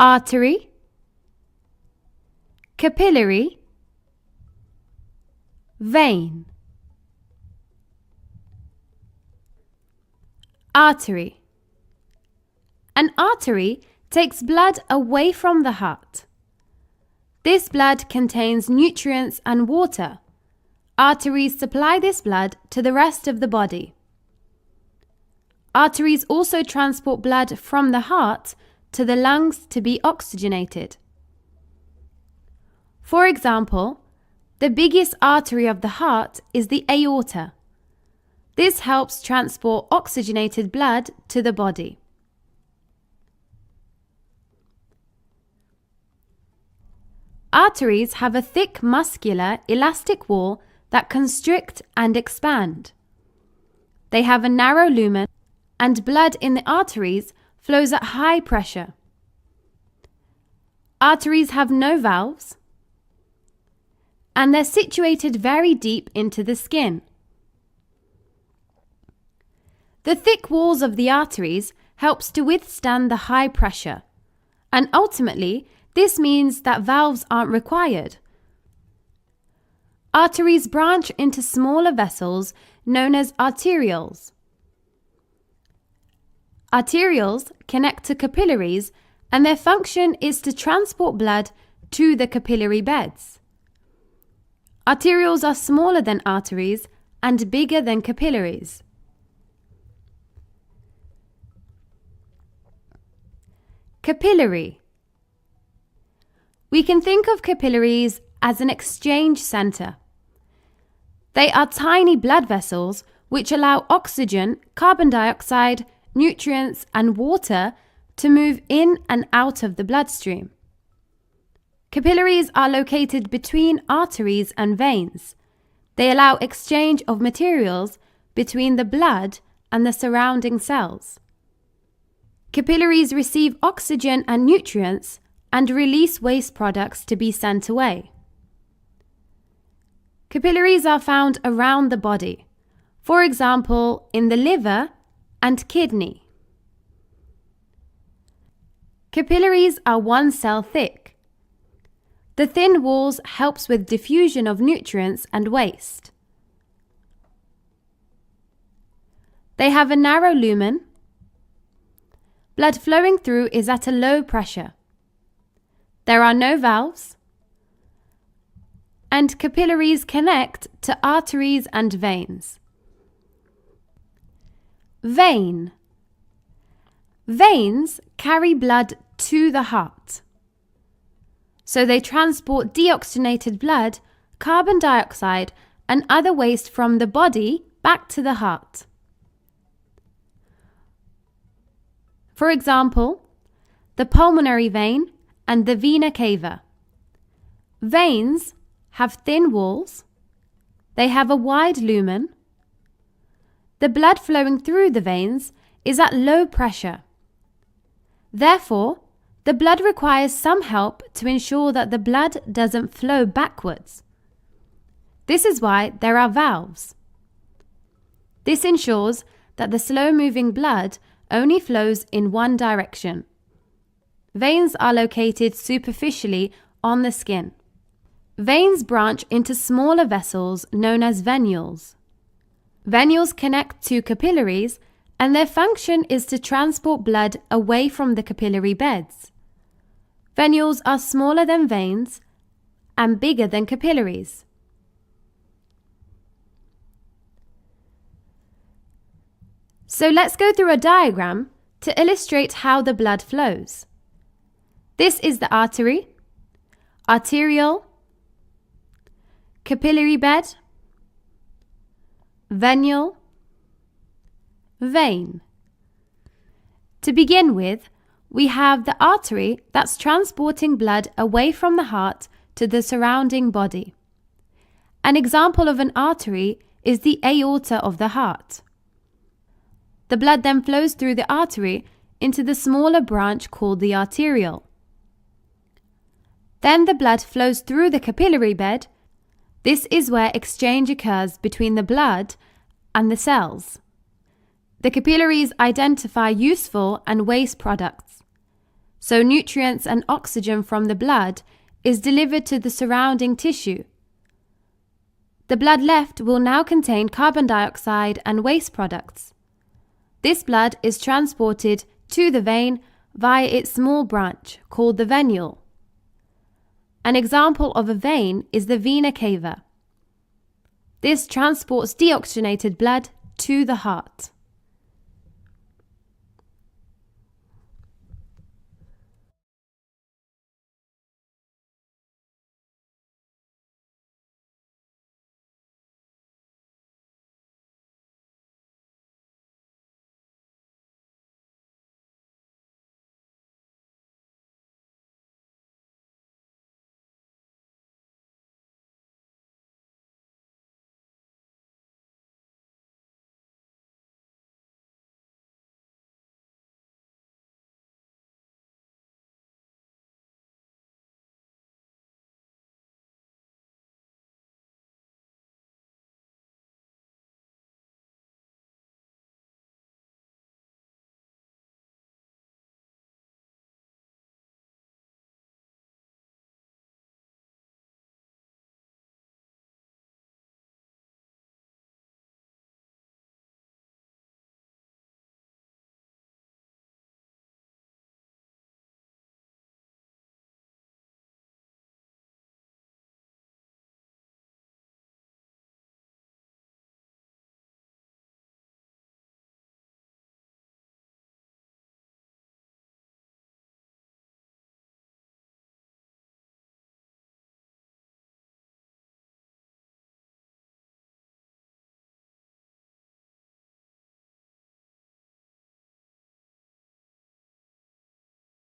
artery, capillary, vein. Artery. An artery takes blood away from the heart. This blood contains nutrients and water. Arteries supply this blood to the rest of the body. Arteries also transport blood from the heart to the lungs to be oxygenated. For example, the biggest artery of the heart is the aorta. This helps transport oxygenated blood to the body. Arteries have a thick muscular elastic wall that constrict and expand. They have a narrow lumen, and blood in the arteries flows at high pressure. Arteries have no valves, and they're situated very deep into the skin. The thick walls of the arteries helps to withstand the high pressure, and ultimately this means that valves aren't required. Arteries branch into smaller vessels known as arterioles. Arterioles connect to capillaries, and their function is to transport blood to the capillary beds. Arterioles are smaller than arteries and bigger than capillaries. Capillary. We can think of capillaries as an exchange center. They are tiny blood vessels which allow oxygen, carbon dioxide, nutrients, and water to move in and out of the bloodstream. Capillaries are located between arteries and veins. They allow exchange of materials between the blood and the surrounding cells. Capillaries receive oxygen and nutrients and release waste products to be sent away. Capillaries are found around the body, for example, in the liver and kidney. Capillaries are 1 cell thick. The thin walls helps with diffusion of nutrients and waste. They have a narrow lumen. Blood flowing through is at a low pressure. There are no valves, and capillaries connect to arteries and veins. Vein. Veins carry blood to the heart. So they transport deoxygenated blood, carbon dioxide, and other waste from the body back to the heart. For example, the pulmonary vein and the vena cava. Veins have thin walls. They have a wide lumen. The blood flowing through the veins is at low pressure. Therefore, the blood requires some help to ensure that the blood doesn't flow backwards. This is why there are valves. This ensures that the slow-moving blood only flows in one direction. Veins are located superficially on the skin. Veins branch into smaller vessels known as venules. Venules connect to capillaries, and their function is to transport blood away from the capillary beds. Venules are smaller than veins and bigger than capillaries. So let's go through a diagram to illustrate how the blood flows. This is the artery, arteriole, capillary bed, venule, vein. To begin with, we have the artery that's transporting blood away from the heart to the surrounding body. An example of an artery is the aorta of the heart. The blood then flows through the artery into the smaller branch called the arteriole. Then the blood flows through the capillary bed. This is where exchange occurs between the blood and the cells. The capillaries identify useful and waste products. so nutrients and oxygen from the blood is delivered to the surrounding tissue. The blood left will now contain carbon dioxide and waste products. This blood is transported to the vein via its small branch called the venule. An example of a vein is the vena cava. This transports deoxygenated blood to the heart.